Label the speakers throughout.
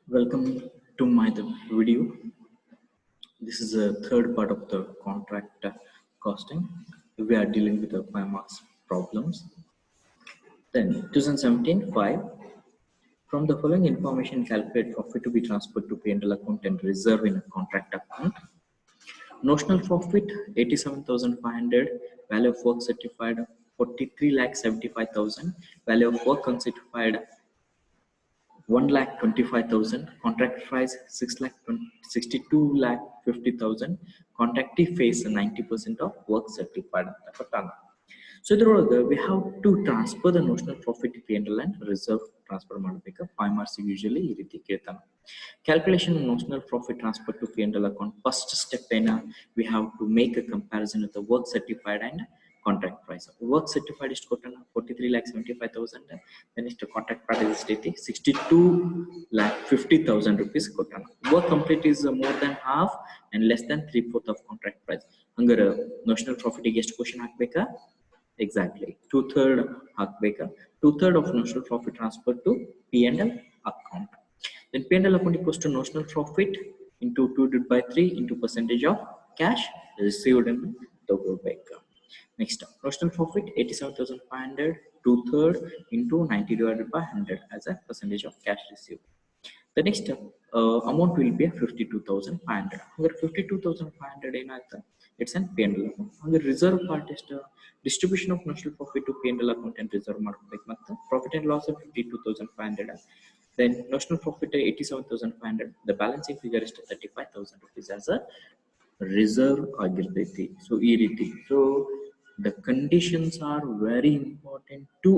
Speaker 1: Welcome to my video. This is the third part of the contract costing. We are dealing with the 5 marks problems. Then 2017 5. From the following information, calculate profit to be transferred to P&L account and reserve in a contract account. Notional profit 87,500. Value of work certified 43,75,000. Value of work uncertified 1,25,000. Contract price 62,50,000. Contractee face 90% of work certified ಅಂತ ಕೊಟ್ಟಾನ. So ಇದ್ರೊಳಗೆ we have to transfer the notional profit to P&L and reserve transfer ಮಾಡಬೇಕು. 5 marks usually ಈ ರೀತಿ ಕೇಳ್ತಾನ. Calculation of notional profit transfer to P&L account. First step we have to make a comparison of the work certified and contract price. Work certified is 43,75,000. Then is the contract price is 62,50,000 rupees. Work complete is more than half and less than 3/4 of contract price. Hangara notional profit is question hakbeka. Exactly 2/3 hakbeka. 2/3 of notional profit transfer to P&L account. Then P&L account equals to notional profit into 2 divided by 3 into percentage of cash received in the bank. Next, notional profit 87,500, 2/3 into 90 divided by 100 as a percentage of cash received. The next amount will be 52,500. 52,500 it's an P&L account. The reserve part is the distribution of notional profit to P&L account and reserve profit and loss of 52,500. Then notional profit 87,500. The balancing figure is 35,000 rupees as a reserve agility. So so the conditions are very important to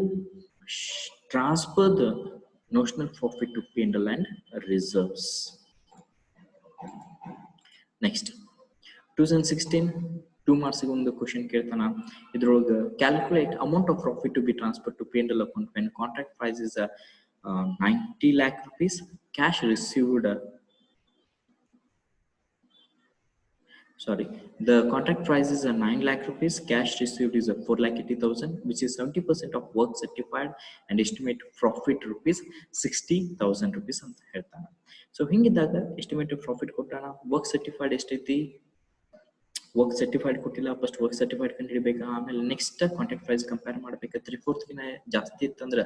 Speaker 1: transfer the notional profit to P&L and reserves. Next 2016 2 marks the question ಕೇಳ್ತಾನ. ಇದ್ರೊಳಗೆ calculate amount of profit to be transferred to P&L account when contract price is 90 lakh rupees, cash received the contract price is 9 lakh rupees, cash received is 4,80,000, which is 70% of work certified, and estimate profit rupees 60,000 rupees ಅಂತ ಹೇಳ್ತಾನೆ. So ಹಿಂಗಿದ್ದಾಗ estimated profit ಕೊಟ್ಟಾನ. work certified ಎಷ್ಟೈತಿ? work certified ಕೊಟ್ಟಿಲ್ಲ. First work certified ಕಂಡುಹಿಡಿಬೇಕು. ಆಮೇಲೆ next contract price compare ಮಾಡಬೇಕು. 3/4 ಗಿನ ಜಾಸ್ತಿ ಇತ್ತಂದ್ರೆ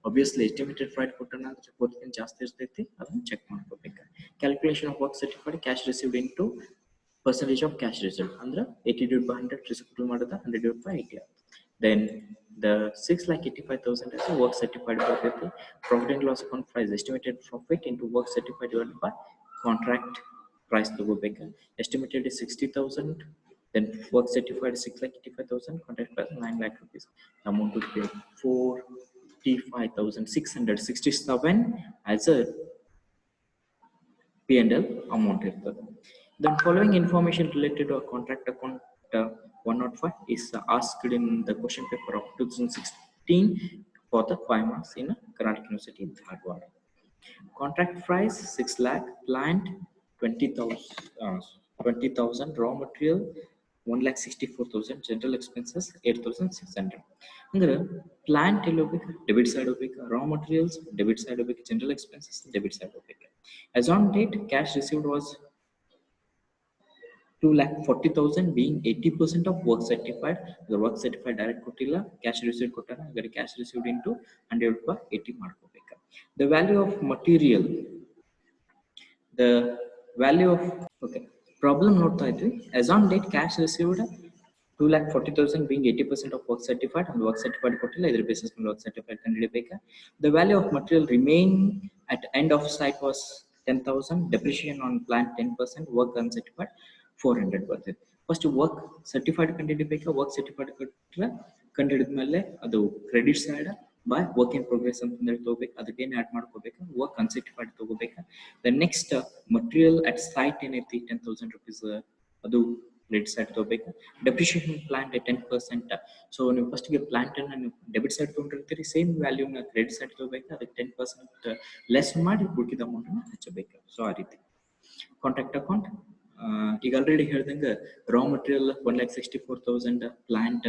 Speaker 1: obviously estimated profit ಕೊಟ್ಟಾನ 3/4 ಗಿನ ಜಾಸ್ತಿ ಇರ್ತೈತಿ, ಅದನ್ನ ಚೆಕ್ ಮಾಡ್ಕೋಬೇಕು. Calculation of work certified cash received into percentage of cash received ಅಂದ್ರೆ 80 divided by 100 receivable ಮಾಡಿದ 100 divided by 80. Then the 6,85,000 as a work certified ಬರ್ತೈತಿ. Profit and loss account price estimated profit into work certified divided by contract price ತಗೋಬೇಕು. Estimated is 60,000. Then work certified 6,85,000. Contract price 9 lakh rupees. The amount would be 45,667 as a P&L amount. Then following information related to a contract account 105 is asked in the question paper of 2016 for the 5 marks in Karnataka University in Dharwad. Contract price 6 lakh, plant 20,000, raw material 1,64,000, general expenses 8,600. ಅಂದ್ರೆ plant debit side raw materials debit side general expenses debit side. As on date, cash received was 2,40,000, being 80% of work certified. The work certified direct kotilla, cash received kotana, cash received into 100 by 80 ಮಾಡ್ಕೋಬೇಕು. The value of material, the value of problem ನೋಡ್ತಾ ಇದ್ವಿ. As on date, cash received 2,40,000, being 80% of work certified, and work certified kotilla idr basis work certified ಕಂಡುಹಿಡಿಬೇಕು. The value of material remain at end of site was 10,000, depreciation on plant 10%, work uncertified 400 ಬರ್ತೈತಿ. First work certified ಕಂಡುಹಿಡಿಬೇಕು. Work certified ಕಂಡುಹಿಡಿದ ಮೇಲೆ ಅದು credit side by work in progress ಅಂತ ತಗೋಬೇಕು. ಅದಕ್ಕೆ ಏನು ಆಡ್ ಮಾಡ್ಕೋಬೇಕು, ವರ್ಕ್ ಅನ್ಸರ್ಟಿಫೈಡ್ ತಗೋಬೇಕು. The next material at site ಏನೈತಿ 10,000 rupees ಅದು ಕ್ರೆಡಿಟ್ ಸೈಡ್ ತಗೋಬೇಕು. Depreciation plant 10%. ಸೊ ನೀವು ಫಸ್ಟ್ಗೆ ಪ್ಲಾಂಟ್ ಅನ್ನ ನೀವು ಡೆಬಿಟ್ ಸೈಡ್ ತಗೊಂಡಿರ್ತೀರಿ, ಸೇಮ್ ವ್ಯಾಲ್ಯೂನ ಕ್ರೆಡಿಟ್ ಸೈಡ್ ತಗೋಬೇಕು. ಅದಕ್ಕೆ 10% ಲೆಸ್ ಮಾಡಿ ಉಳಿದ ಅಮೌಂಟ್ ಅನ್ನ ಹಚ್ಚಬೇಕು. ಸೊ ಆ ರೀತಿ ಕಾಂಟ್ರಾಕ್ಟ್ ಅಕೌಂಟ್ ಈಗ ಆಲ್ರೆಡಿ ಹೇಳ್ದಂಗೆ raw material 1,64,000, plant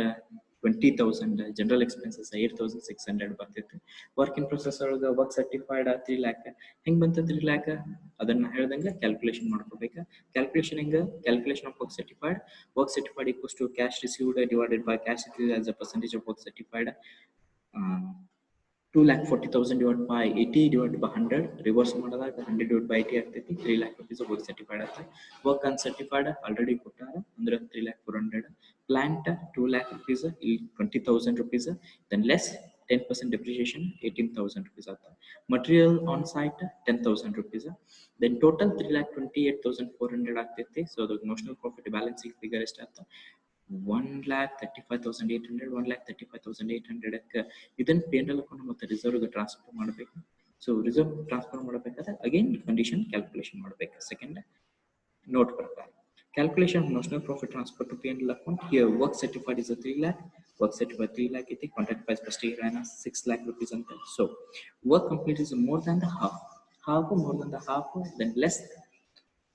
Speaker 1: 20,000. General expenses 8,600 ಬರ್ತೈತಿ. ವರ್ಕ್ ಇನ್ ಪ್ರೊಸೆಸ್ ಒಳಗೆ ವರ್ಕ್ ಸರ್ಟಿಫೈಡ್ 3 lakh. ಹೆಂಗ್ ಬಂತ 3 lakh? ಅದನ್ನ ಹೇಳ್ದಂಗೆ ಕ್ಯಾಲ್ಕುಲೇಷನ್ ಮಾಡ್ಕೋಬೇಕು. ಕ್ಯಾಲ್ಕುಲೇಷನ್ ಹೆಂಗ? Calculation of work certified equals to cash received divided by cash received as a percentage of work certified. 2,40,000 divided by 80 divided by 100. Reverse ಮಾಡಿದಾಗ 100 divided by 80 ಆಗ್ತೈತಿ. 3 lakh rupees work certified ಆಗ್ತದೆ. Work uncertified already ಕೊಟ್ಟಾರ ಅಂದ್ರೆ 3,400,000. Plant 2 lakh rupees, 20,000 rupees. Then less 10% depreciation 18,000 rupees ಆಗ್ತದೆ. Material on site 10,000 rupees. Then total 3,28,400 ಆಗ್ತೈತಿ. So the notional profit balancing figure ಎಷ್ಟು ಆಗ್ತದೆ? 1,35,800. 1,35,800 ಇದನ್ನ P&L ಅಕೌಂಟ್ ಮತ್ತೆ ರಿಸರ್ವ್ ಟ್ರಾನ್ಸ್ಫರ್ ಮಾಡಬೇಕು. ಸೊ ರಿಸರ್ವ್ ಟ್ರಾನ್ಸ್ಫರ್ ಮಾಡಬೇಕಾದ್ರೆ ಅಗೇನ್ ಕಂಡೀಷನ್ ಕ್ಯಾಲ್ಕುಲೇಷನ್ ಮಾಡಬೇಕು. ಸೆಕೆಂಡ್ ನೋಟ್ ಪ್ರಕಾರ calculation of notional profit transfer to P&L account. Here work certified is a 3 lakh. Work certified 3 lakh is the contract price first year and 6 lakh rupees. So work complete is more than the half more than the half, then less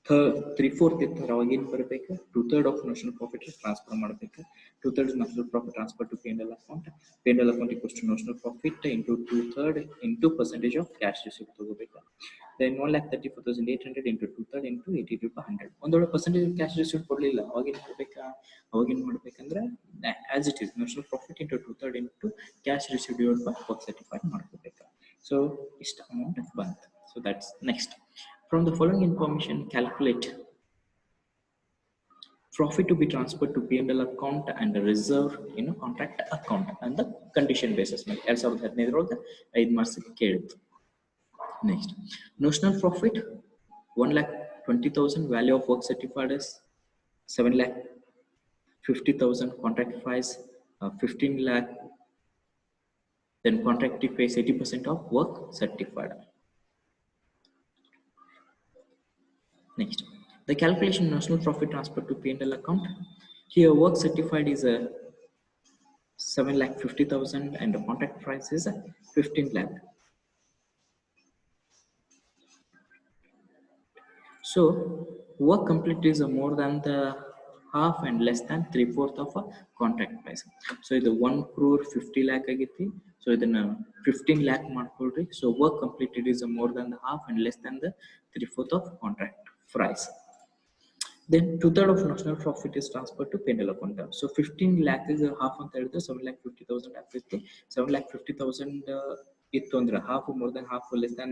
Speaker 1: 3/4 ಇತ್ತು ಅವಾಗ ಏನು ಬರಬೇಕು? 2/3 of notional profit transfer ಮಾಡಬೇಕು. 2/3 notional profit transfer to P&L account. P&L account equals to notional profit into 2/3 into percentage of cash received ತಗೋಬೇಕು. Then 1,34,800 into 2/3 into 80/100. ಒಂದೊಳ್ಳೆ percentage of cash received ಕೊಡ್ಲಿಲ್ಲ, ಅವಾಗ ಏನು ಮಾಡ್ಬೇಕಂದ್ರೆ as it is notional profit into 2/3 into cash received divided by work certified ಮಾಡ್ಕೋಬೇಕು. So ಇಷ್ಟ amount ಬಂತು. So that's next. From the following information, calculate profit to be transferred to P&L account and the reserve in a contract account and the condition basis. 2015 5 marks ಕೇಳಿತ್ತು. Next, notional profit 1,20,000. Value of work certified is 7,50,000. Contract price 15 lakh. Then contractor pays 80% of work certified. Next, the calculation notional profit transfer to P&L account. Here work certified is a 7,50,000 and the contract price is 15 lakh. So work complete is more than the half and less than 3/4 of a contract price. So ಇದು 1,50,00,000 ಆಗೈತಿ. So ಇದನ್ನ 15 lakh ಮಾಡ್ಕೊಳ್ರಿ. So work completed is more than the half and less than the 3/4 of contract price. Then 2/3 of notional profit is transferred to P&L account. So 15 lakh is half ಅಂತ ಹೇಳಿದ್ರೆ 7,50,000 ಆಗ್ತೈತಿ. 7,50,000 ಇತ್ತು ಅಂದ್ರೆ half more than half less than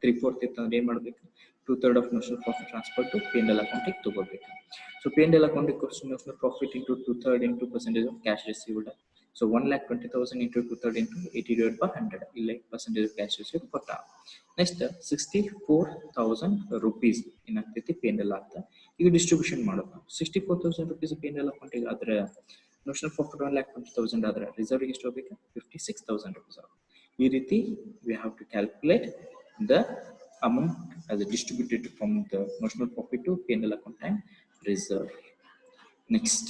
Speaker 1: 3/4 ಇತ್ತು ಅಂದ್ರೆ ಏನ್ ಮಾಡ್ಬೇಕು? 2/3 of notional profit transferred to P&L account ತಗೋಬೇಕು. So P&L account equals to notional profit into 2/3 into percentage of cash received. So 1,20,000 into 2/3 into 80/100. ಇಲ್ಲಿ percentage of cash received ಕೊಟ್ಟ. Next 64,000 rupees ಏನಾಗ್ತೈತಿ P&L ಆಗ್ತಾ. ಈಗ ಡಿಸ್ಟ್ರಿಬ್ಯೂಷನ್ ಮಾಡೋದು. 64,000 rupees P&L account ಆದ್ರೆ notional profit 1,20,000 ಆದ್ರೆ reserve ಎಷ್ಟು ಹೋಗ್ಬೇಕು? 56,000 rupees. ಈ ರೀತಿ we have to calculate the amount as distributed from the notional profit to P&L account and reserve. Next.